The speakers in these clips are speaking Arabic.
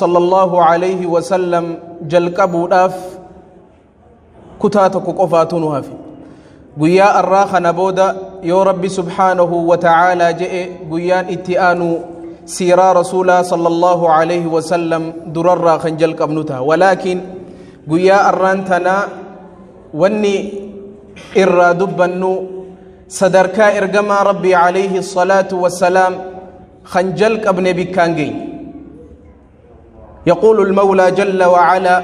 صلى الله عليه وسلم جلقبو داف كتاتك قفاتونها في قيا الراخ نبودا يا رب سبحانه وتعالى جئ قيان اتئانو سيرا رسولا صلى الله عليه وسلم درر خنجل قبنتها ولكن قيا الرانتنا وني إرى دبنو صدركا إرقما ربي عليه الصلاة والسلام خنجل قبن بكانجي يقول المولى جل وعلا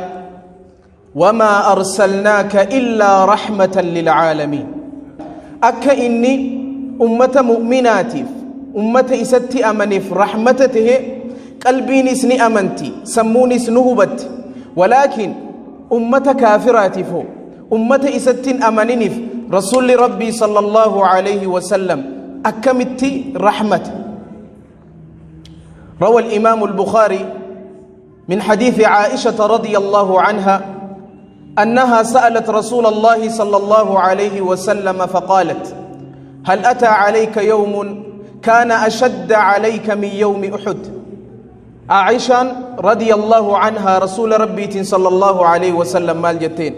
وما أرسلناك إلا رحمة للعالمين أكا إني أمة مؤمناتي أمة إستي أمنف رحمته قلبي نسني أمنتي سموني سنهبت ولكن أمة كافراتي فو أمة إستي أمنينف رسول ربي صلى الله عليه وسلم أكمتي رحمة روى الإمام البخاري من حديث عائشة رضي الله عنها أنها سألت رسول الله صلى الله عليه وسلم فقالت هل أتى عليك يوم كان أشد عليك من يوم أحد عائشة رضي الله عنها رسول ربي صلى الله عليه وسلم مال جتين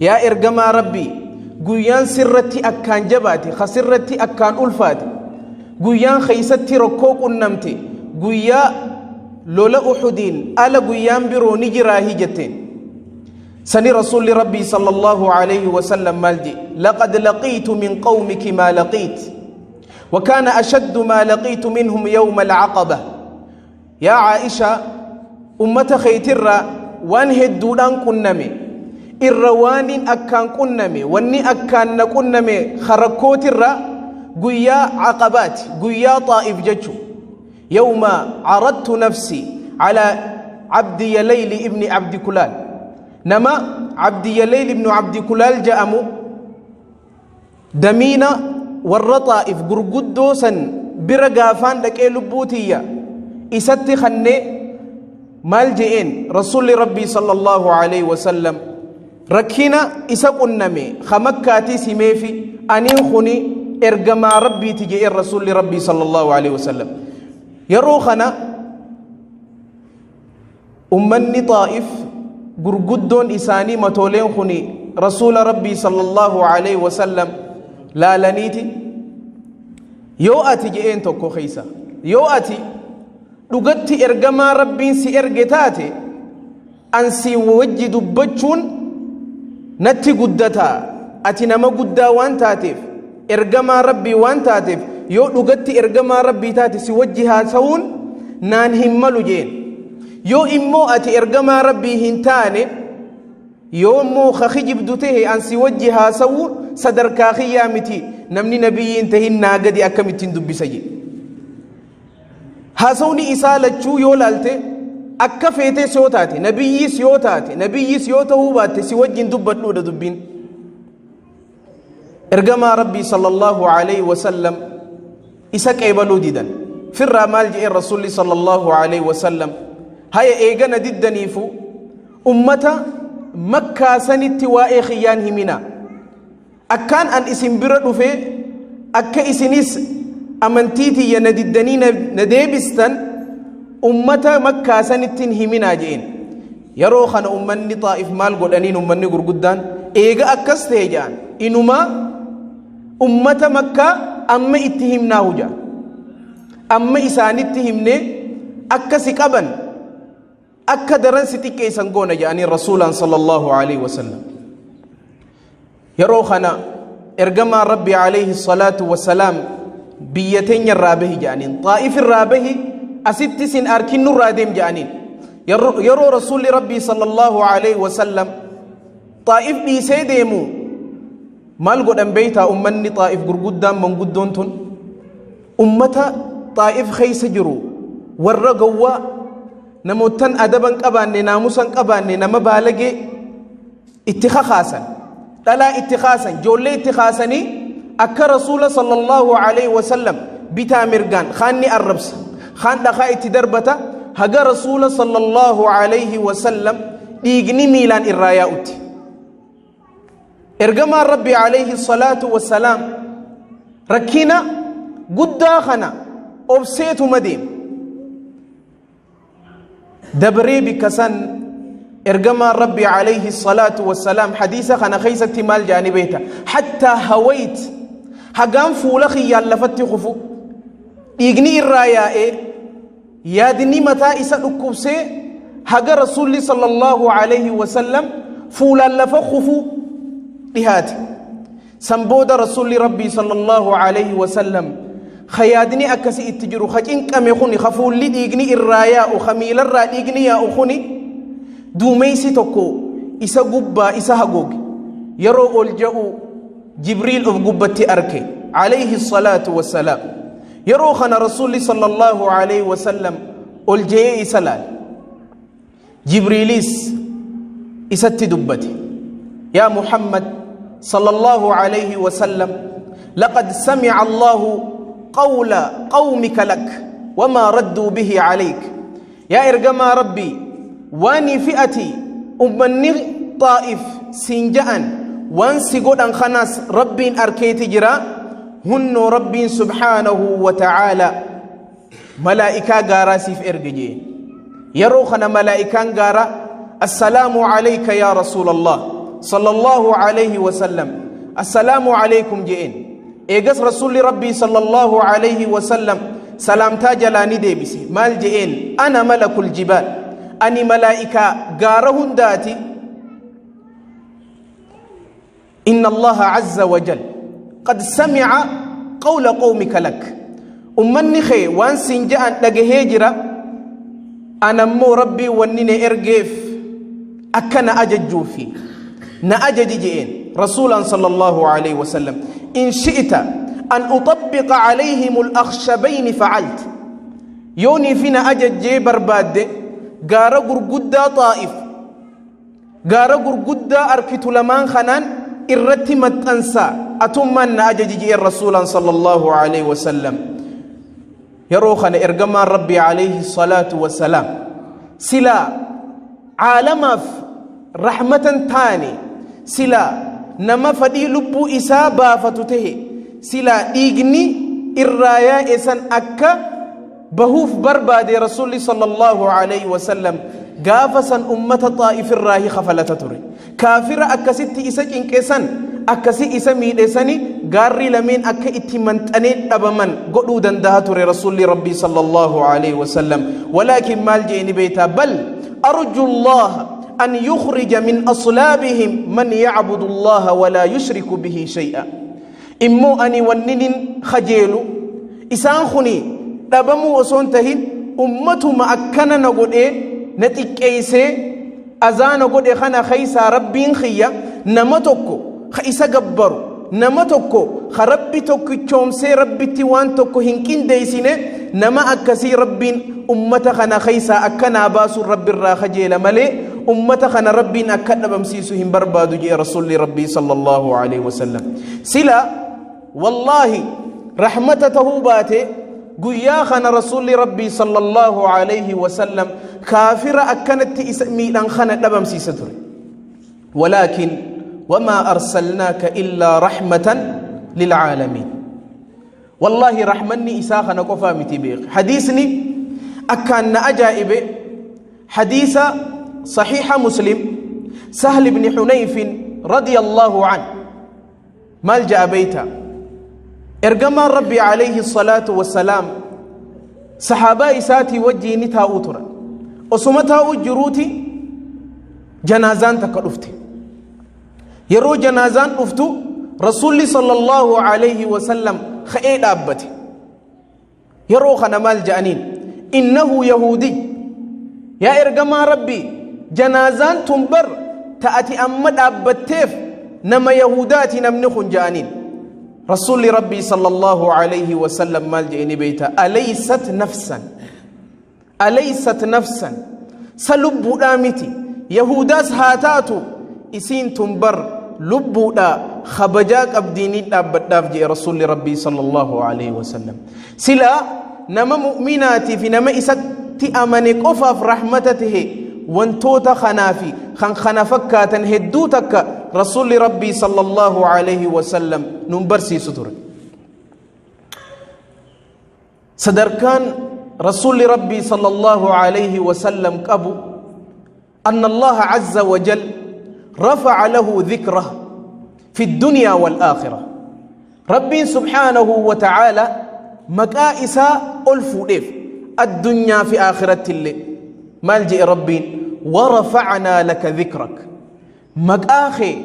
يا إرقما ربي قيان سرتي أكان جباتي خسرتي أكان ألفاتي قيان خيستي ركوك النمتي قيا لولا أحدين ألا قيان برو نجراهي جتين سني رسول ربي صلى الله عليه وسلم مالجي لقد لقيت من قومك ما لقيت وكان أشد ما لقيت منهم يوم العقبة يا عائشة أمة خيتر وانهدودان كنمي الروان أكان كنمي واني أكان كنمي خركوتر قيا عقبات قيا طائف ججو يوم عرضت نفسي على عبد يليل ابن عبد كلال نما عبد يليل ابن عبد كلال جاءمو دمينا والرطائف قرقدوسا برقافان لك لبوتية إستي خني مالجئين رسول ربي صلى الله عليه وسلم ركينا إساقن نمي خمكاتي سميفي أنين خني إرقما ربي تجئين رسول ربي صلى الله عليه وسلم يروخنا أمني طائف قرقدون إساني متولين خني رسول ربي صلى الله عليه وسلم لا لنيتي يو أتي جئين توكو خيسا يو أتي لغتي إرقما ربي سي إرقتاتي أنسي وجد بجون نتي قدتا أتي نما قدا وان تاتيف إرقما ربي وان تاتيف يو لغتي إرقما ربي تاتي سي وجهها سون نان همالو جين يو إمو أتي إرقما ربي هنتاني يو مو خخجب دوته أنسي وجهها سو صدر كاخيامتي نمني نبي انتهي ناقدي أكمتين دبي سجي هاسوني إسالة شو يولالتي أكفيتي سيوتاتي نبي سيوتاتي نبي سيوته باتي سيوجين دبت لودة دبين إرقما ربي صلى الله عليه وسلم إساك إيبالو ديدا في الرمال جئ الرسول صلى الله عليه وسلم هيا إيغانا ديدانيفو أمتا مكة سنتي وإخيان همنا أكان أن اسم برد في أكا اسنس أمنتيتي ينددني نديبستان أمتا مكة سنتي همنا جئين يروخن أمني طائف مال قدانين أمني قرقدان إيغا أكستيجان إنما أمتا مكة أما اتهمناه جان أما إسان اتهمني أكا سكابا أكا درن ستيك إسان قونا جاني رسولا صلى الله عليه وسلم يروخنا إرقما ربي عليه الصلاة والسلام بيتين الرابه جانين طائف الرابه أستسن أركن الرادم جانين يرو رسول ربي صلى الله عليه وسلم طائف بيسيديمو مال قدام بيتا أمني طائف قرقدام من قدونتون أمتا طائف خيس جرو والرقوة نموتن أدبا قباني ناموسا قباني نمبالغي اتخاصا تلا اتخاصا جولي اتخاصني أكا رسول صلى الله عليه وسلم بتا مرغان خاني الربس خان دخائي تدربتا هقا رسول صلى الله عليه وسلم ديقني ميلان الراياوت إرقما ربي عليه الصلاة والسلام ركينا قد داخنا أبسيت مدين دبري بكسن إرجما ربي عليه الصلاة والسلام حديثة خنا خيسة مال جانبيتا حتى هويت هجام فولخي يلا فتخفو يغني الرايا يادني متى إسا أكوبسي هجا رسول صلى الله عليه وسلم فولا لفخفو لهاتي سنبود رسول ربي صلى الله عليه وسلم خيادني أكسي اتجرو خجين كم يخوني خفول لي يغني الرايا وخميل الرا يغني يا أخوني دوميسي توكو إسا قبا إسا هقوق يرو الجو جبريل أفقبتي أركي عليه الصلاة والسلام يرو خنا رسول صلى الله عليه وسلم الجي إسلال جبريليس إسا تدبتي يا محمد صلى الله عليه وسلم لقد سمع الله قول قومك لك وما ردوا به عليك يا إرجما ربي واني فئتي أمني طائف سنجأن وانسي قد أن خناس ربي أركيت جرا هن ربي سبحانه وتعالى ملائكة غارا سيف إرجي يروخنا ملائكة غارا السلام عليك يا رسول الله صلى الله عليه وسلم السلام عليكم جئين إيجاز رسول ربي صلى الله عليه وسلم سلام تاجلاني ديبسي مال جئين أنا ملك الجبال أني ملائكة غارهن داتي إن الله عز وجل قد سمع قول قومك لك أمني خي وان سنجاء لغهجرة أنا مو ربي ونين إرقف أكنا أججو في نأجج جئين رسولا صلى الله عليه وسلم إن شئت أن أطبق عليهم الأخشبين فعلت يوني فينا أجج برباد غارة غرغدة طائف غارة غرغدة أركت لمان خنان إرتمت أنسى أتمنى أجج الرسول صلى الله عليه وسلم يروخنا إرجما ربي عليه الصلاة والسلام سلا عالم رحمة تاني سلا نما فدي لبو إسابة فتته سلا إغني الرايا إسان أكا بهوف برباد رسول صلى الله عليه وسلم غافسا أمة طائف الراهي خفلة تري كافر أكسيت إساك إنكسان أكسي إسامي إساني غاري لمن أكا إتمنت أنيت أبمن قلو دندهاتوري رسول ربي صلى الله عليه وسلم ولكن مال جيني بيتا بل أرجو الله أن يخرج من أصلابهم من يعبد الله ولا يشرك به شيئا إمو أني ونن خجيلو إسان خني دبمو وسونتهن أمتو ما أكنا نقول نتيك إيسي أزان نقول خنا خيسا ربين خيا نمتوكو خيسا قبرو نمتوكو خربي توكو چومسي ربي تيوان توكو هنكين ديسيني نما أكسي ربين أمتا خنا خيسا أكنا باسو رب الراخجيل ملي أمتا خنا ربين أكنا بمسيسو هم بربادو جي رسول ربي صلى الله عليه وسلم سلا والله رحمته باتي قيا خنا رسول ربي صلى الله عليه وسلم كافر أكنت إسمي لن خنا بمسيسو ولكن وما أرسلناك إلا رحمة للعالمين والله رحمني إساخنا نقفا متبيق حديثني أكان أجائب حديث صحيح مسلم سهل بن حنيف رضي الله عنه ملجأ بيتا إرجما ربي عليه الصلاة والسلام صحابة إساتي وجي نتا أوترا وسمتا أجروتي جنازان تكالفتي يرو جنازان أفتو رسول صلى الله عليه وسلم خئيد أبتي يرو خنمال جانين إنه يهودي يا إرجما ربي جنازان تنبر تأتي أمد أبتيف نما يهوداتي نمنخن جانين رسول ربي صلى الله عليه وسلم مال جاني بيتا أليست نفسا سلب دامتي يهوداس هاتاتو إسين تنبر لبو دا خبجاك أبديني دابت جي رسول ربي صلى الله عليه وسلم سلا نما مؤمناتي في نما إساتي أماني قفاف رحمته وانتوتا خنافي خنفكاتا هدوتك رسول ربي صلى الله عليه وسلم نمبرسي ستر صدركان رسول ربي صلى الله عليه وسلم كبو أن الله عز وجل رفع له ذكره في الدنيا والآخرة. ربي سبحانه وتعالى مكائسا ألفو ليف الدنيا في آخرة اللي مالجئ ربي ورفعنا لك ذكرك مكاخي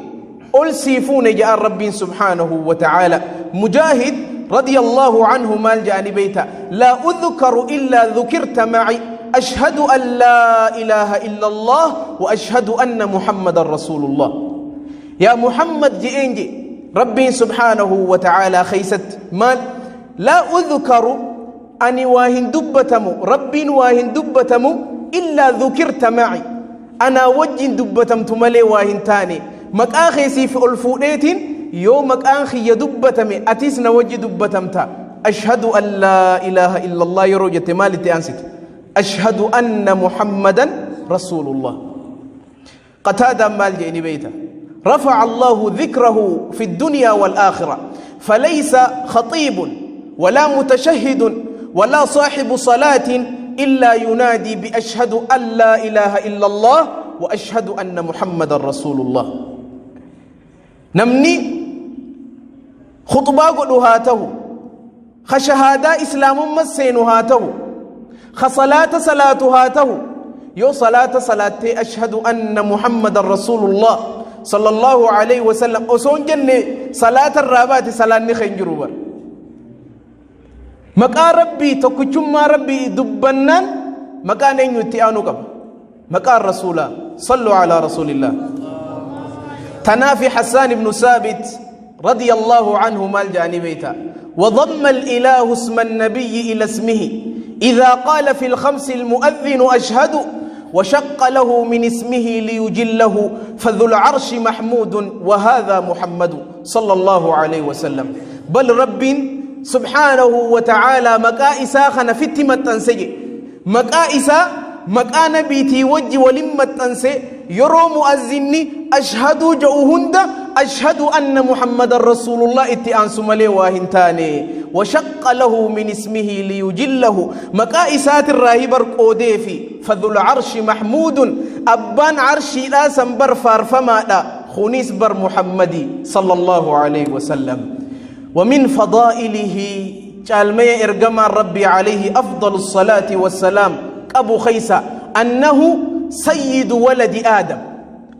ألسيفون جاء ربي سبحانه وتعالى. مجاهد رضي الله عنه مالجأ بيتا لا أذكر إلا ذكرت معي أشهد أن لا إله إلا الله وأشهد أن محمد رسول الله. يا محمد جئنجي ربي سبحانه وتعالى خيست مال لا أذكر أني واهن دبتمو ربي واهن دبتمو إلا ذكرت معي أنا وجه دبتم تملي واهن تاني مكاخي سيف ألفوديت يوم مكاخي يدبتمي أتيسنا وجه دبتمتا أشهد أن لا إله إلا الله يروجة مالي تأنست أشهد أن محمدا رسول الله. قتادة مال جيني بيتا رفع الله ذكره في الدنيا والآخرة فليس خطيب ولا متشهد ولا صاحب صلاة إلا ينادي بأشهد أن لا إله إلا الله وأشهد أن محمد رسول الله. نمني خطبا قلهاته خشهادا إسلام مسينهاته خصلاة صلاتهاته يو صلاة أشهد أن محمد رسول الله صلى الله عليه وسلم أسون جنة صلاة الرابات صلاة نخنجروبر مكا ربي تكجم ربي دبنان مكا نين يتيانو قب مكا الرسول صلوا على رسول الله. تنافي حسان بن ثابت رضي الله عنه مال جاني بيتا وضم الإله اسم النبي إلى اسمه إذا قال في الخمس المؤذن أشهد وشق له من اسمه ليجله فذو العرش محمود وهذا محمد صلى الله عليه وسلم. بل رب سبحانه وتعالى مكائسا خنفتمة تنسجي مكائسا مكا نبيتي وجه ولمة تنسي يرو مؤذني أشهد جوهند أشهد أن محمد رسول الله اتئان سمالي واهنتاني وشق له من اسمه ليجله مكائسات الراهبر قوديفي فذو العرش محمود أبان عرشي لا سنبر فارفما لا خنيس بر محمدي صلى الله عليه وسلم. ومن فضائله جالمي إرقما ربي عليه أفضل الصلاة والسلام أبو خيسة أنه سيد ولد آدم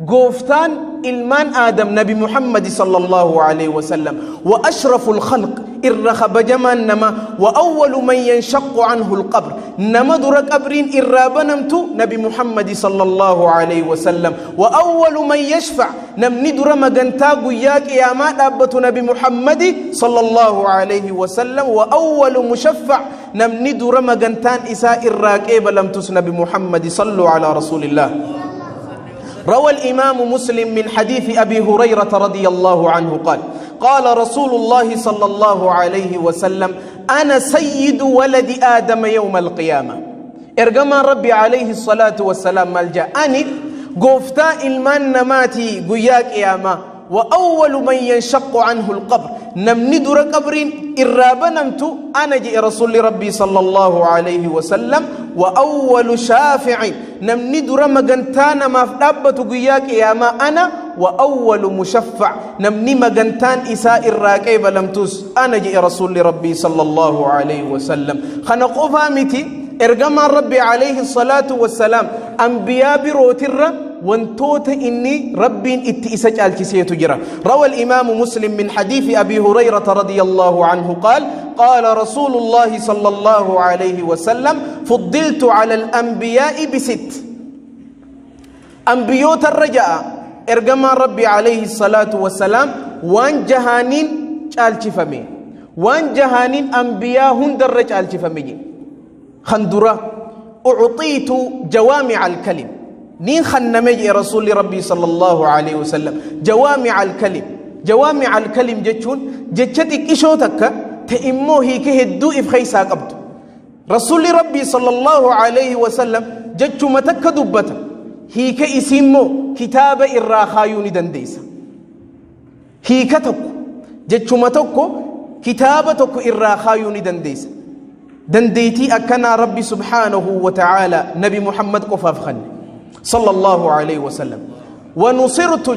قوفتان إلمان آدم نبي محمد صلى الله عليه وسلم وأشرف الخلق إرخب جمان نما وأول من ينشق عنه القبر نما در قبرين إرابنمت نبي محمد صلى الله عليه وسلم وأول من يشفع نمني در مغنتا قياك يا ما دابت نبي محمد صلى الله عليه وسلم وأول مشفع نمني در مغنتان إساء الراكيب لم تسن نبي محمد صلوا على رسول الله. روى الإمام مسلم من حديث أبي هريرة رضي الله عنه قال قال رسول الله صلى الله عليه وسلم أنا سيد ولد آدم يوم القيامة. إرجما ربي عليه الصلاة والسلام ملجأ أني قفتا إلمان نماتي قياك إياما وأول من ينشق عنه القبر نمني در قبرين إرابا نمتو أنا جئ رسول ربي صلى الله عليه وسلم وأول شافع نمني در مغنتان ما فدابت قياك إياما أنا وأول مشفع نمني مغنتان إساء الراكيب لمتوس أنا جئ رسول ربي صلى الله عليه وسلم. خنقوفا متي إرجما ربي عليه الصلاة والسلام أنبياء بروتر وانتوت إني ربي اتئسج الكسية جرا. روى الإمام مسلم من حديث أبي هريرة رضي الله عنه قال قال رسول الله صلى الله عليه وسلم فضلت على الأنبياء بست. أنبيوت الرجاء إرجما ربي عليه الصلاة والسلام وان جهانين الكفمي وان جهانين أنبياء هندرج الكفمي خندرة أعطيت جوامع الكلم نين خنمي رسول ربي صلى الله عليه وسلم جوامع الكلم. جوامع الكلم جتشون جتشتك إشوتك تإمو هيك هدو إفخيسا قبض رسول ربي صلى الله عليه وسلم جتشو متك دبتا هيك إسمو كتاب الراخايون دنديسا هيك تكو جتشو متكو كتابتك الراخايون دنديسا دنديتي أكنا ربي سبحانه وتعالى نبي محمد قفاف خن صلى الله عليه وسلم ونصرت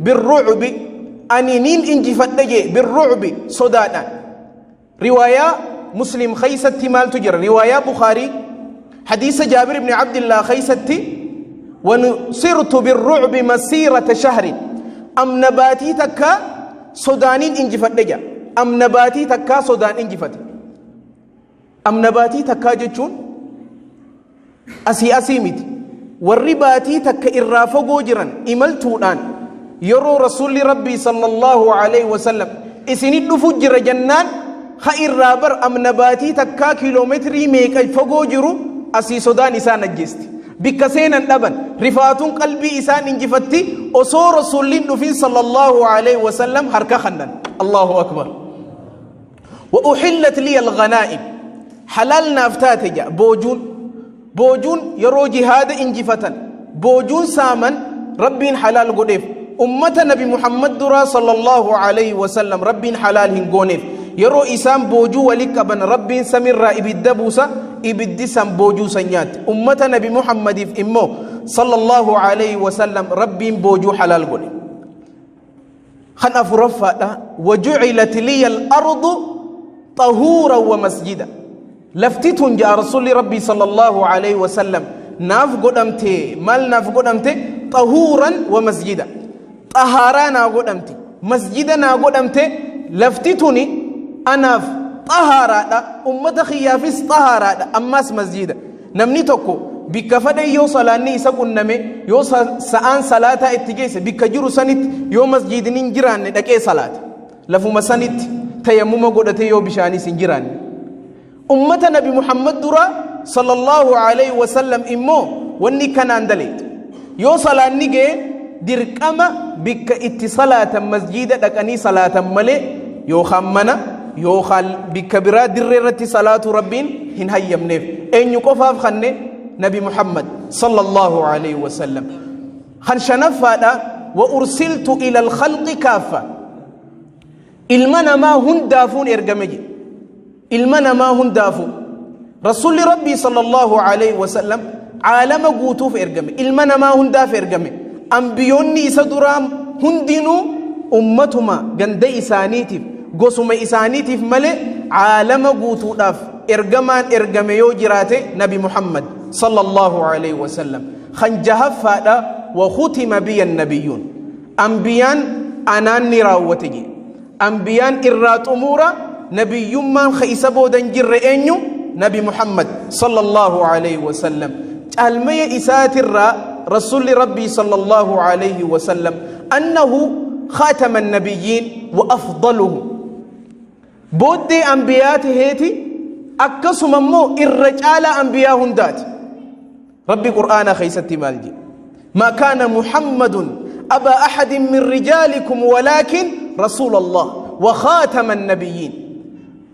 بالرعب أني نين إنجي فتجي بالرعب صدادا رواية مسلم خيست مال تجر رواية بخاري حديث جابر بن عبد الله خيست ونصرت بالرعب مسيرة شهر أم نباتي تكا صدانين إنجي فتجي أم نباتي تكا صدان إنجي فتجي أم نباتي تكا جتشون أسي ميت والرباتي تكا إرافقو جران إملتونان يرو رسول ربي صلى الله عليه وسلم إسنين فجر جنان خير رابر أم نباتي تكا كيلومتري ميكا فقو جرو أسي سودان إسان الجست بكسين اللبن رفاتون قلبي إسان انجفتي أصو رسول نفين صلى الله عليه وسلم حركة خنن الله أكبر وأحلت لي الغنائم حلال نافتاتجا بوجون يرو جهاد انجفتا بوجون سامن ربين حلال قديف أمة نبي محمد درا صلى الله عليه وسلم ربين حلال هنقونيف يرو إسام بوجو ولك بن ربين سمر إبد بوسا إبد سم بوجو سنيات أمة نبي محمد إمو صلى الله عليه وسلم ربين بوجو حلال قديف خن أفرفا وجعلت لي الأرض طهورا ومسجدا لفتتون جاء رسول ربي صلى الله عليه وسلم ناف قدمتي مال ناف قدمتي طهورا ومسجدا طهارانا قدمتي مسجدنا قدمتي لفتتوني أنا طهارا أمة خيافيس طهارا أماس مسجدا نمني توكو بك فدي يوصلاني يسقون نمي يوصل سآن صلاة اتجيس بك جرو سنت يو مسجد ننجران دكي صلاة لفو مسانت تيمم قدتي يو بشاني سنجران أمة نبي محمد درا صلى الله عليه وسلم إمو وني كان اندليت يوصلاني جي دركما بك اتصالات مسجد دكاني صلاة ملي يو خمنا يو خال بك برا دررتي صلاة ربين هن هيم نيف أين يقفاف خنّي نبي محمد صلى الله عليه وسلم خن شنفا وأرسلت إلى الخلق كافة المنا ما هن دافون إرجمجي المنا ما هن دافون رسول ربي صلى الله عليه وسلم عالم قوتوف إرجمي المنا ما هن داف إرجمي أنبيوني سدرام هندينو أمتهما جندي إسانيتف قسم إسانيتف ملء عالم قوتو داف إرجمان إرجميو جراته نبي محمد صلى الله عليه وسلم خنجها فادا وختم بي النبيون أنبيان أناني راوتجي أنبيان إرات أمورا نبي من خيسبو دنجر إنيو نبي محمد صلى الله عليه وسلم المي إسات الراء رسول ربي صلى الله عليه وسلم أنه خاتم النبيين وأفضله بود أنبيات هيتي أكسم مو الرجال أنبياء هندات ربي قرآن خيستي مالجي ما كان محمد أبا أحد من رجالكم ولكن رسول الله وخاتم النبيين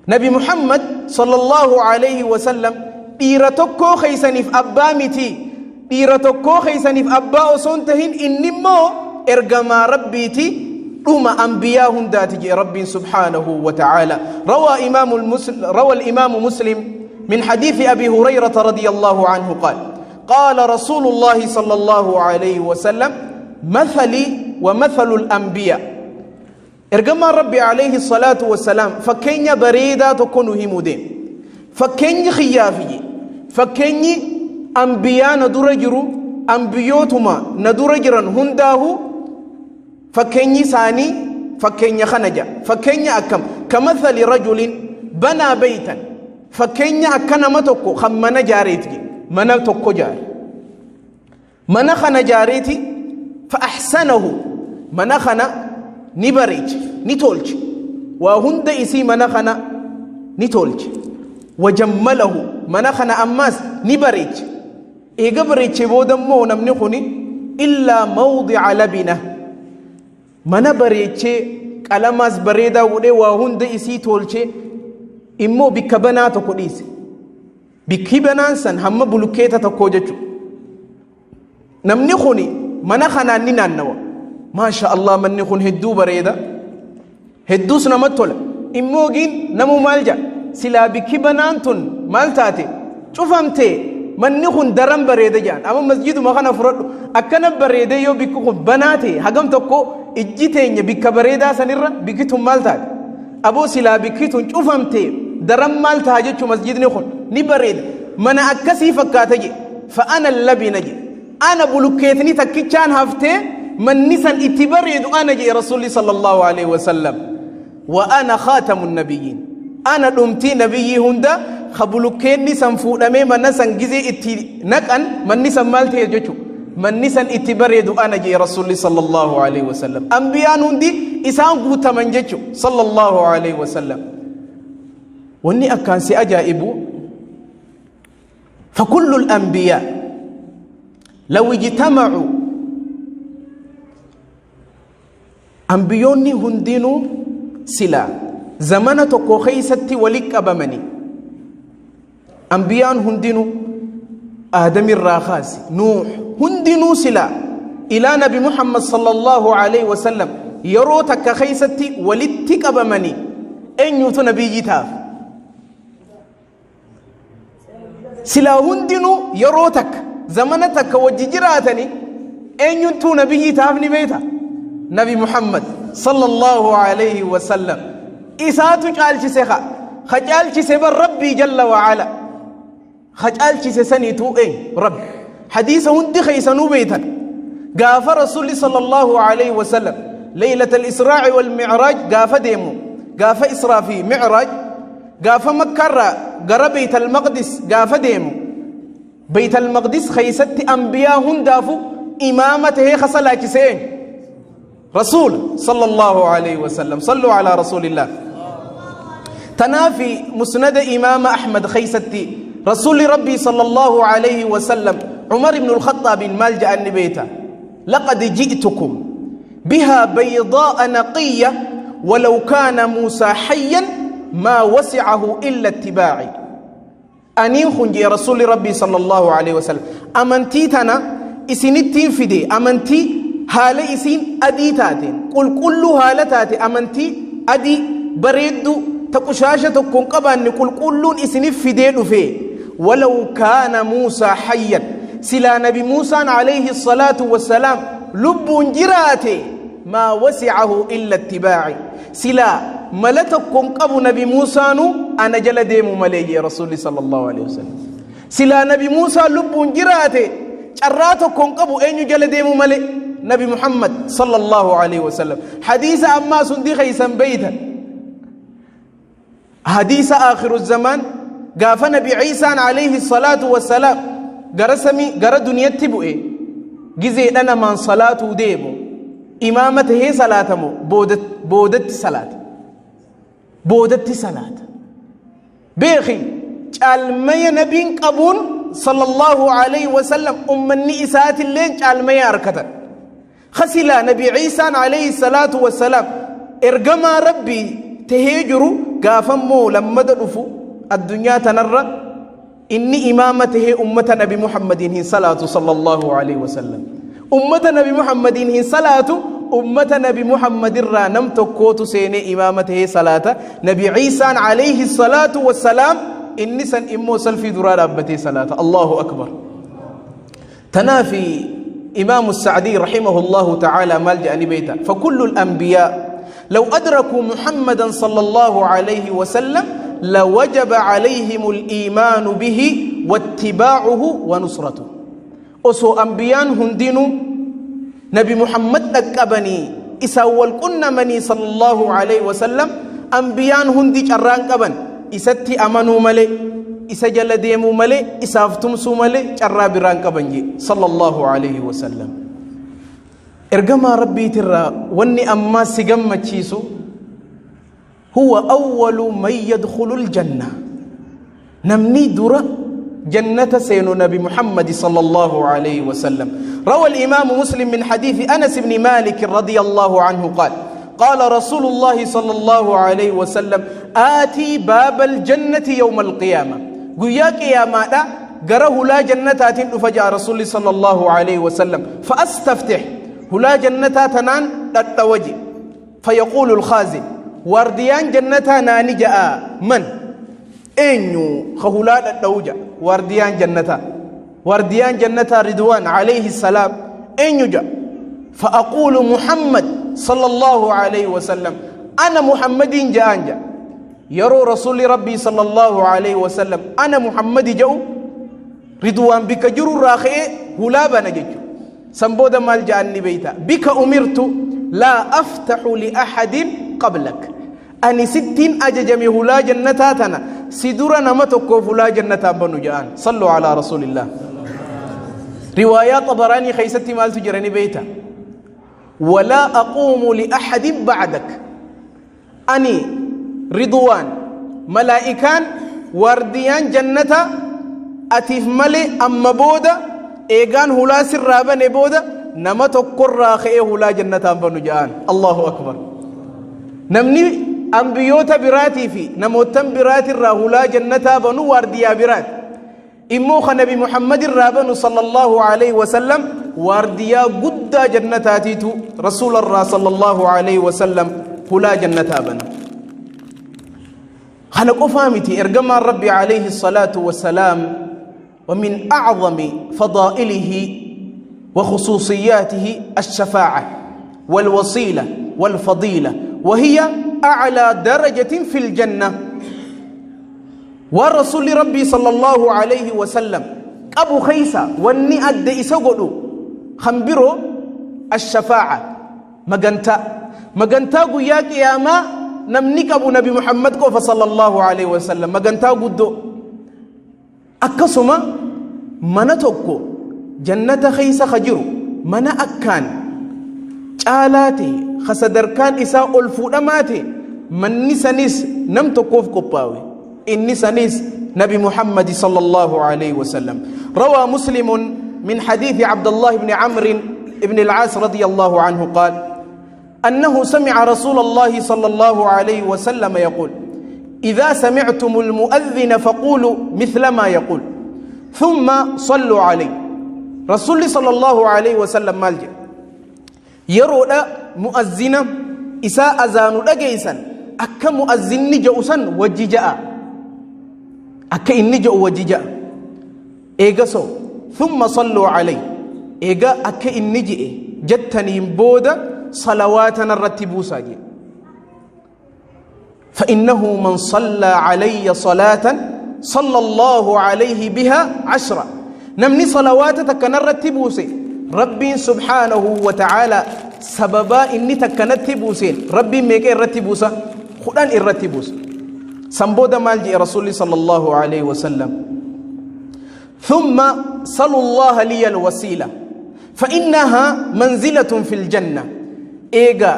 نبي محمد صلى الله عليه وسلم ديرتكو خيسنف أبا متي ديرتكو خيسنف أبا أصنتهن إنمو إرقما ربيتي أم أنبياء هنداتي ربي سبحانه وتعالى روى الإمام مسلم من حديث أبي هريرة رضي الله عنه قال رسول الله صلى الله عليه وسلم مثلي ومثل الأنبياء إرجما ربي عليه الصلاة والسلام فكين بريدة تكون همودين فكين خيافي فكين أنبياء ندرجرو أنبيوتما ندرجرا هنداه فكين ثاني فكين خنجا فكين أكم كمثل رجل بنى بيتا فكين أكنا متوكو خمنا جاريتي منا توكو جار منا خنا جاريتي فأحسنه منا خنا نبريج نتولج وهند إسي منا خنا نتولج وجمله منا خنا أماس نبريج إيه بريج بودم مو نمنخني إلا موضع لبنه منا بريج كلاماس بريدا ودي وهند إسي تولج إمو بكبنات كوديس بكبنان سن هم بلوكيتا تكوجتو نمنخني منا خنا ننانوا ما شاء الله من نخون هدو بريدا هدوس نمتولا إمو جين نمو مالجا سلا بكبنانتن مالتاتي شوفمتي من نخون درم بريدة جان أما مسجد ما خنا فرد أكنا بريدة يو بيكو بناتي هجم تكو إجتين بيك بريدة سنيرة بيكتهم مالتات أبو سلا بيكتون شوفمتي درم مالتها جت شو مسجد نخون نبريد من أكسي فكاتجي فأنا اللبي نجي أنا بلوكيتني تكيتشان هفتي من نسان اتبريد أنا جي رسولي صلى الله عليه وسلم وأنا خاتم النبيين أنا دمتي نبي هندا خبلوكين نسان فودامي من نسان جزي اتي نكن من نسان مالتي جوشو من نسان اتبريد أنا جي رسولي صلى الله عليه وسلم أنبياء هندي إسان قوتا من جوشو صلى الله عليه وسلم واني أكان سي أجائبو فكل الأنبياء لو اجتمعوا أنبيوني هندينو سلا زمانة كوخيستي ولك أبمني أنبيان هندينو آدم الراخاس نوح هندينو سلا إلى نبي محمد صلى الله عليه وسلم يروتك خيستي ولتك أبمني أن يوتو نبي جتاف سلا هندينو يروتك زمانتك وججراتني أن يوتو نبي جتاف نبيتا نبي محمد صلى الله عليه وسلم إساتو جالش سخا خجالش سبر ربي جل وعلا خجالش سنيتو رب حديث هندي خيسنو بيتا قاف رسول صلى الله عليه وسلم ليلة الإسراء والمعراج قاف ديمو قاف إسراء في معراج قاف مكرة قرى بيت المقدس قاف ديمو بيت المقدس خيست أنبياء هندافو إمامته خصلا كسين رسول صلى الله عليه وسلم صلوا على رسول الله تنافي مسند إمام أحمد خيستي رسول ربي صلى الله عليه وسلم عمر بن الخطاب المالجأ النبيتا لقد جئتكم بها بيضاء نقية ولو كان موسى حيا ما وسعه إلا اتباعي أني خنجي رسول ربي صلى الله عليه وسلم أمنتيتنا إسنتين فدي أمنتي هالة إسين أدي تاتين قل كل هالة تاتي أمنتي أدي بريدو تقشاشة تكون قبان قل كل إسن فدين فيه ولو كان موسى حيا سلا نبي موسى عليه الصلاة والسلام لب جراتي ما وسعه إلا اتباعي سلا ملتكم قبو نبي موسى أنا جل ديم مليجي رسول صلى الله عليه وسلم سلا نبي موسى لب جراتي شراتكم قبو أين جل ديم ملي نبي محمد صلى الله عليه وسلم حديث أما سندي خيسا بيتا حديث آخر الزمان قاف نبي عيسى عليه الصلاة والسلام قرسمي قر دنيا تبو جزي لنا من صلاة ديمو إمامته صلاة مو بودت صلاة بيخي المي نبي قبون صلى الله عليه وسلم أمني إسات اللين المي أركتا خسلا نبي عيسى عليه الصلاة والسلام إرقما ربي تهيجرو قافمو لما دلفو الدنيا تنرى إني إمامته أمة نبي محمد صلاة صلى الله عليه وسلم أمة نبي محمد صلاة أمة نبي محمد را نمت كوت سيني إمامته صلاة نبي عيسى عليه الصلاة والسلام إني سن إمو سلفي درار أبتي صلاة الله أكبر تنافي إمام السعدي رحمه الله تعالى مالجأ بيتا فكل الأنبياء لو أدركوا محمدا صلى الله عليه وسلم لوجب عليهم الإيمان به واتباعه ونصرته أسو أنبيان هندينو نبي محمد أكبني إساول كنا مني صلى الله عليه وسلم أنبيان هندي جران كبن إستي أمنوا ملي إسجل ديمو ملي إسافتمسو ملي جرى بران كبن صلى الله عليه وسلم إرجما ربي ترى وني أما سجم تشيسو هو أول من يدخل الجنة نمني درة جنة سين نبي محمد صلى الله عليه وسلم روى الإمام مسلم من حديث أنس بن مالك رضي الله عنه قال رسول الله صلى الله عليه وسلم آتي باب الجنة يوم القيامة قياك يا ماذا قره لا جنة فجاء رسول صلى الله عليه وسلم فأستفتح هلا جنة تنان فيقول الخازن ورديان جنة نانجاء من أنيو خهولات الدوجة وارديان جنة رضوان عليه السلام أنيو جا فأقول محمد صلى الله عليه وسلم أنا محمد جاء يرو رسول ربي صلى الله عليه وسلم أنا محمد جو رضوان بك جرو راخي هلابا نججو سنبودا مال جاني بيتا بك أمرت لا أفتح لأحد قبلك أني 60 أججمي هلا جنتاتنا سدورا نمتكو فلا جنتا بنو جان صلوا على رسول الله روايات طبراني خيستي مال تجرني بيتا ولا أقوم لأحد بعدك أني رضوان ملائكان ورديان جنتا أتيف ملي أما بودا إيغان هلا سرابا نبودا نمتكو راخي هلا جنتا بنو جان الله أكبر نمني أنبيوتا براتي في نموتن براتي الراهولا جنتا بنو وارديا برات إموخ نبي محمد الرابن صلى الله عليه وسلم وارديا قد جنتاتيتو رسول الله صلى الله عليه وسلم هلا جنتا بنو خلقوا فامتي إرقم الرب عليه الصلاة والسلام ومن أعظم فضائله وخصوصياته الشفاعة والوصيلة والفضيلة وهي أعلى درجة في الجنة ورسول ربي صلى الله عليه وسلم أبو خيسة واني أدى إساقلو خنبرو الشفاعة مغنتا قياك يا ما نمنيك أبو نبي محمد كوفا صلى الله عليه وسلم مغنتا قدو أكسما منتوكو جنة خيسة خجرو من أكان جالاتي خسدر كان إساء الفودماتي من نسانيس نم تكوف كوباوي إن نسانيس نبي محمد صلى الله عليه وسلم روى مسلم من حديث عبد الله بن عمرو بن العاص رضي الله عنه قال أنه سمع رسول الله صلى الله عليه وسلم يقول إذا سمعتم المؤذن فقولوا مثل ما يقول ثم صلوا عليه رسول صلى الله عليه وسلم مالجئ يرو مؤذنا إساء أذان لقيسا أكا مؤذن جأسا وججاء أكا إن جأ وججاء إيغا سو ثم صلوا علي إيغا أكا إن جئ جتني بودا صلواتنا الرتبو ساجي فإنه من صلى علي صلاة صلى الله عليه بها 10 نمني صلواتك نرتبو سي ربي سبحانه وتعالى سببا إني تكنت بوسين ربي ميك الرتبوسا خدان الرتبوس سنبودا مالجي رسول صلى الله عليه وسلم ثم صلوا الله لي الوسيلة فإنها منزلة في الجنة إيغا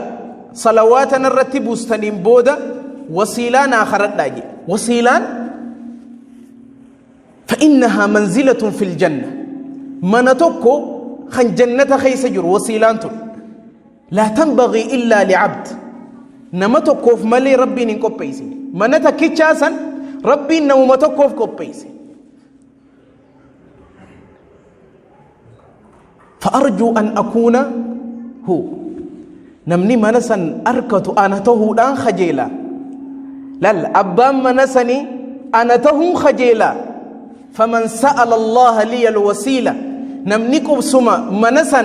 صلواتنا الرتبوس تنبودا وسيلان آخرت لاجي وسيلان فإنها منزلة في الجنة منتوكو خن جنة خيس جر وسيلانتو لا تنبغي إلا لعبد نمتو كوف ملي ربي نكوف بيسي منتا كيتشاسا ربي نومتو كوف بيسي فأرجو أن أكون هو نمني منسا أركت أنا تهو دان خجيلا لا أبام منسني أنا تهو خجيلا فمن سأل الله لي الوسيلة نمنيكم سما منسا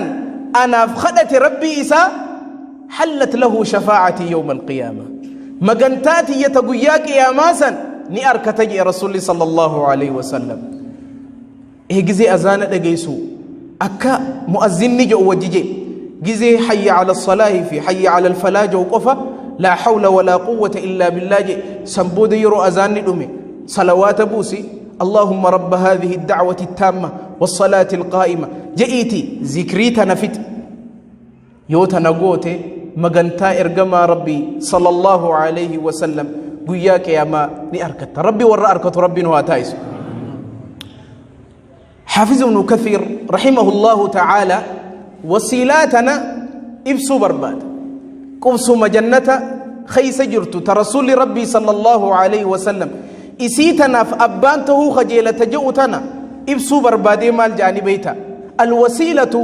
أنا فخدت ربي إسا حلت له شفاعتي يوم القيامة مغنتاتي يتقوياك يا ماسا نيارك تجي رسول صلى الله عليه وسلم جزي أزانة لغيسو أكا مؤذن نجو وجيجي جزي حي على الصلاة في حي على الفلاج وقفة لا حول ولا قوة إلا بالله سنبود يرو أزان أمي صلوات بوسي اللهم رب هذه الدعوة التامة والصلاة القائمة جئتي ذكريتا نفت يوتا نقوتي مغنتا إرقما ربي صلى الله عليه وسلم قياك يا ما نأركت ربي ورى أركت ربي نواتايس حافظ ابن كثير رحمه الله تعالى وسيلاتنا إبسو برباد قبسو مجنة خيس جرت ترسول ربي صلى الله عليه وسلم إسيتنا فأبانته خجيلة جؤتنا إبسو بربادي مال جانبيتا الوسيلة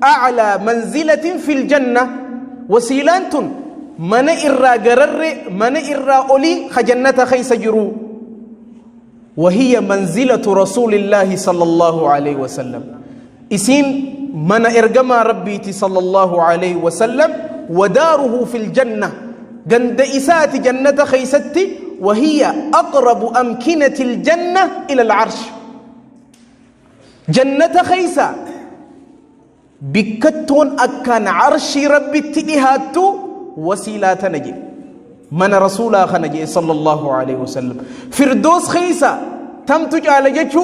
أعلى منزلة في الجنة وسيلانت من إرى قرر من إرى أولي خجنة خيس جرو وهي منزلة رسول الله صلى الله عليه وسلم إسين من إرجما ربيتي صلى الله عليه وسلم وداره في الجنة جند إسات جنة خيستي وهي أقرب أمكنة الجنة إلى العرش جنة خيسة بكتون أكان عرش ربي تلهاتو وسيلات نجي من رسول خنجي صلى الله عليه وسلم فردوس خيسة تمتج على جيشو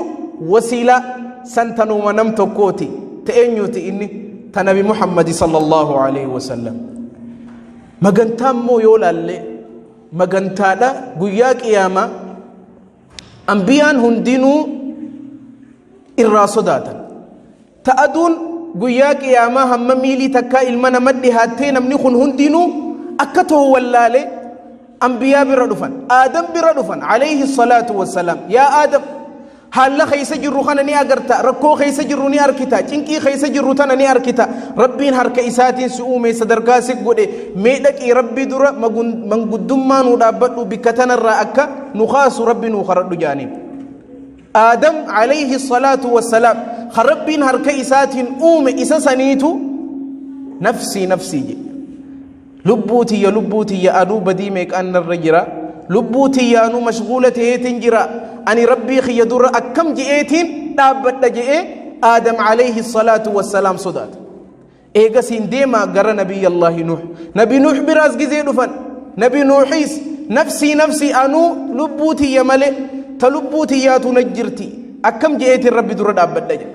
وسيلة سنتنو ونمتو كوتي تأنيوتي إني تنبي محمد صلى الله عليه وسلم مغنتام مو يولا اللي مغنتالا قياك إياما أنبيان هندينو الراسوداتا تأدون قياك إياما هم ميلي تكا إلمنا مدي هاتين منخن هندينو أكته واللالي أنبياء بردفن آدم بردفن عليه الصلاة والسلام يا آدم هل خيس جرو خنني أجرتا ركو خيس جروني أركتا تنكي خيس جرو تنني أركتا ربين هرك إساتين سؤومي صدركاسك قدي ميدك ربي درا من قدوم ما ندابت بكتنا الرأكا نخاس ربي نخرج جانب آدم عليه الصلاة والسلام خربين هرك إساتين إساسنيتو نفسي نفسي لبوتي يا أنو بديمك أن الرجرة لبوتي يا أنو مشغولة تنجرا أني ربي خيدور أكم جئتين دابت جئ آدم عليه الصلاة والسلام صدات إيجا سنديما قرى نبي الله نبي نوح براز جزيد فن نبي نوحيس نفسي أنو لبوتي يا ملئ تلبوتي يا تنجرتي أكم جئتين ربي دور دابت جئ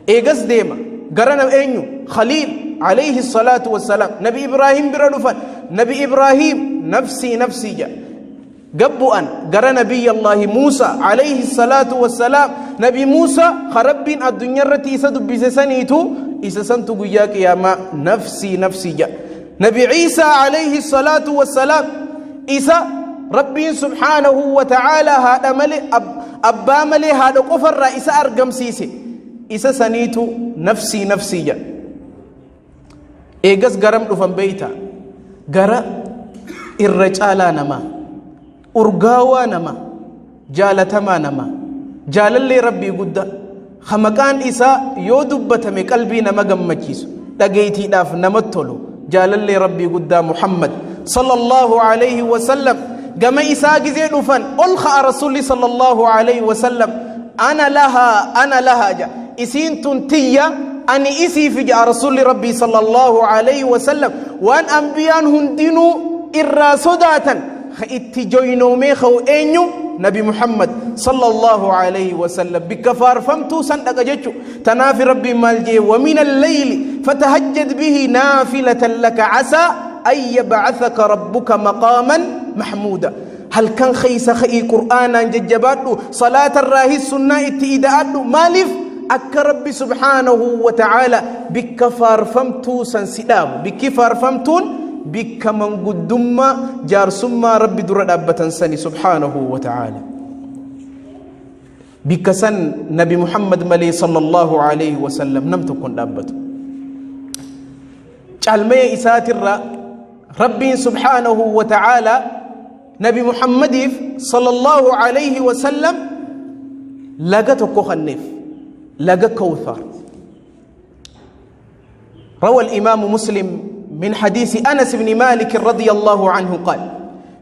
إيجا سديما قرى نبي خليل عليه الصلاة والسلام نبي إبراهيم برلفن نبي إبراهيم نفسي جاء قبؤا قرى نبي الله موسى عليه الصلاة والسلام نبي موسى خربين الدنيا التي يسدب بسسنيتو إسسنتو قياك يا ما نفسي جاء نبي عيسى عليه الصلاة والسلام إسا ربي سبحانه وتعالى هذا ملئ أبا ملئ هذا قفر رئيس أرقم سيسي إسا سنيتو نفسي جاء إيجاز غرام دفن بيتا غرا الرجالا نما أرغاوا نما جالتما نما جالالي ربي قد خمكان إسا يودبتمي قلبي نما غمكيسو دقيتي داف نمتلو جالالي ربي قد محمد صلى الله عليه وسلم غما إسا جزي دفن ألخى رسولي صلى الله عليه وسلم أنا لها جا إسين تنتيا أني إسي في رسول ربي صلى الله عليه وسلم وأن أنبيان هندينو الراسوداتا اتجوينو ميخو إنيو نبي محمد صلى الله عليه وسلم بكفار فمتو سندق جيتشو تنافي ربي مالجي ومن الليل فتهجد به نافلة لك عسى أن يبعثك ربك مقاما محمودا هل كان خيس خي قرآنا ججباتو صلاة الراهي السنة اتئداءاتو مالف أكا ربي سبحانه وتعالى بكفار فمتو سنسلام بكفار فمتون بك من قدوم جار سما ربي درد أبتا سني سبحانه وتعالى بك سن نبي محمد ملي صلى الله عليه وسلم نمتكن أبتا جعلمي إساتر ربي سبحانه وتعالى نبي محمد صلى الله عليه وسلم لقتك خنف لقى كوثر روى الإمام مسلم من حديث أنس بن مالك رضي الله عنه قال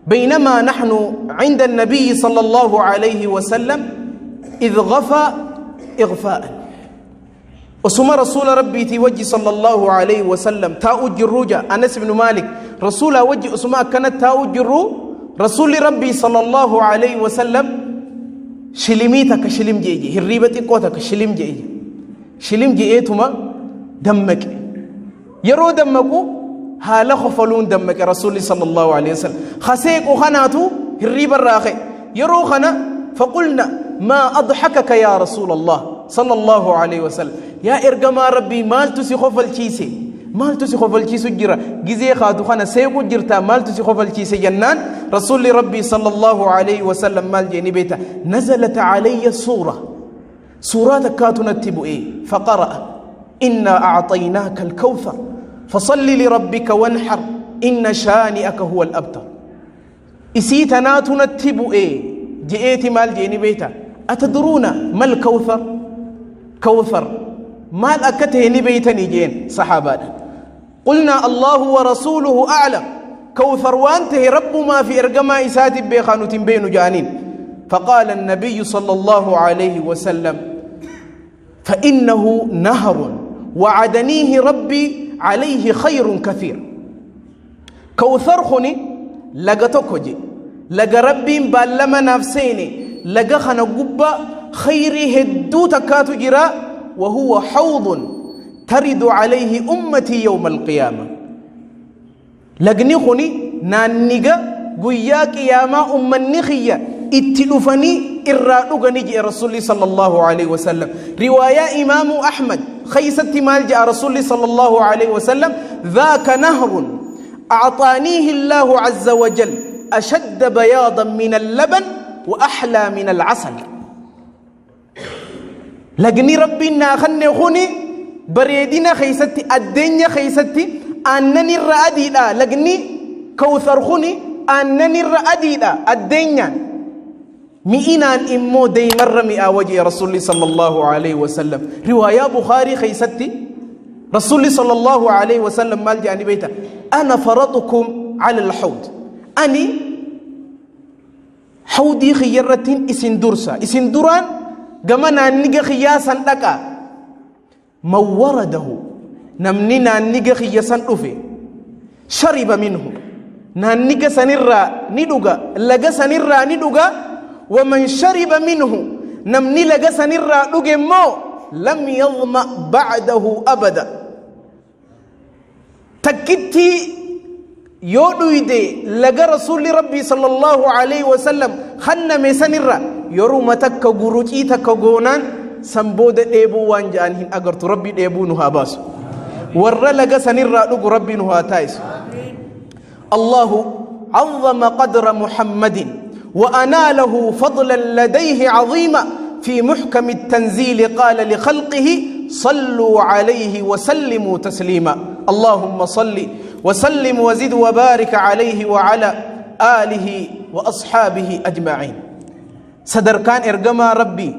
بينما نحن عند النبي صلى الله عليه وسلم إذ غفى إغفاء وسمى رسول ربي توجي صلى الله عليه وسلم تاؤج الرجا أنس بن مالك رسول وجه أسماء كانت تاؤج رسول ربي صلى الله عليه وسلم شلميتك شلم جيجي هريبتي قوتك شلم جيجي شلم جيئتما دمك يرو دمكو هالا خفلون دمك رسول صلى الله عليه وسلم خسيك وخناتو هريب الراخي يرو خنا فقلنا ما أضحكك يا رسول الله صلى الله عليه وسلم يا إرقما ربي مال تسي خفل تيسي مال تسي خفل تيسو جرا جزي خاتو خنا سيكو جرتا مال تسي خفل تيسي جنان رسول ربي صلى الله عليه وسلم مال جيني بيتا نزلت علي سورة كاتو نتبو فقرأ إنا أعطيناك الكوثر فصل لربك وانحر إن شانئك هو الأبتر إسيتنا تنتبو جئت مال جيني بيتا أتدرون ما الكوثر؟ كوثر مال أكته نبيتني جين صحابات. قلنا الله ورسوله أعلم. كوثر وانته رب ما في إرقما إسات بيخانو تنبين جانين. فقال النبي صلى الله عليه وسلم فإنه نهر وعدنيه ربي عليه خير كثير. كوثر خني لغتوكجي لغ ربي بالما نفسيني لغ خنا قبا خيري هدو تكاتو جرا وهو حوض ترد عليه أمتي يوم القيامة. لغني خني نانيغا قياك ياما أمنيخية اتلفني إرادوغا نجي رسول صلى الله عليه وسلم. رواية إمام أحمد خيست مال جاء رسول صلى الله عليه وسلم ذاك نهر أعطانيه الله عز وجل أشد بياضا من اللبن وأحلى من العسل. لقني ربنا خني خوني بريدنا خيستي الدنيا خيستي أنني الرأدي لا لقني كوثر خوني أنني الرأدي لا الدنيا مئنا الإمو دي مر مئة وجه رسول صلى الله عليه وسلم. رواية بخاري خيستي رسول صلى الله عليه وسلم مال جاني بيتا أنا فرطكم على الحوض. أني حوضي خيرة إسن درسا إسن دران قمنا نيجا خياسا لك من ورده نمنينا نيجا خياسا أفي شرب منه نانيجا سنرى ندوغا لغا سنرى ندوغا ومن شرب منه نمني لغا سنرى دوغي مو لم يظمأ بعده أبدا. تكتي يودويدي لغا رسول ربي صلى الله عليه وسلم خنا ميسنرى يروم تكا غروجي تكا غونان سنبود ديبو وانجانهن أغرت ربي ديبو نها باسو ور لغا سنرى دوغ ربي نها تايس. الله عظم قدر محمد وأناله فضلا لديه عظيما. في محكم التنزيل قال لخلقه صلوا عليه وسلموا تسليما. اللهم صل وسلم وزد وبارك عليه وعلى آله وأصحابه أجمعين. صدر كان إرقما ربي